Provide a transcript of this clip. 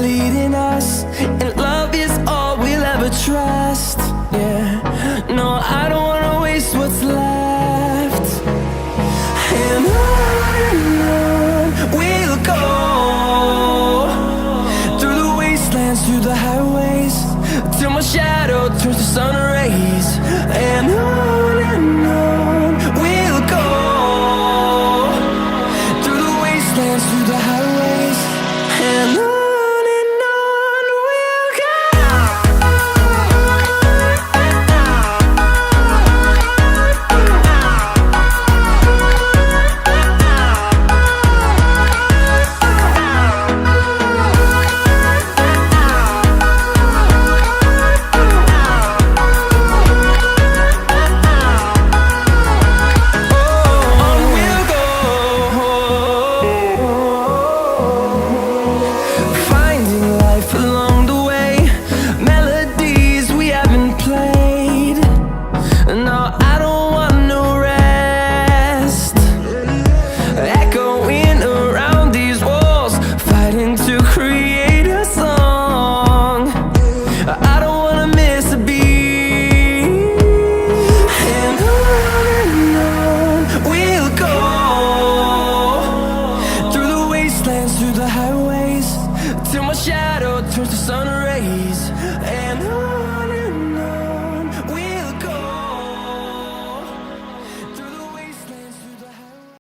leading us, and love is all we'll ever trust. Yeah, no, I don't wanna waste what's left. And on we'll go, through the wastelands, through the highways, till my shadow turns to sun rays. And on we'll go, through the wastelands, through the highways, and on we'll go. Through the highways, till my shadow turns to sun rays.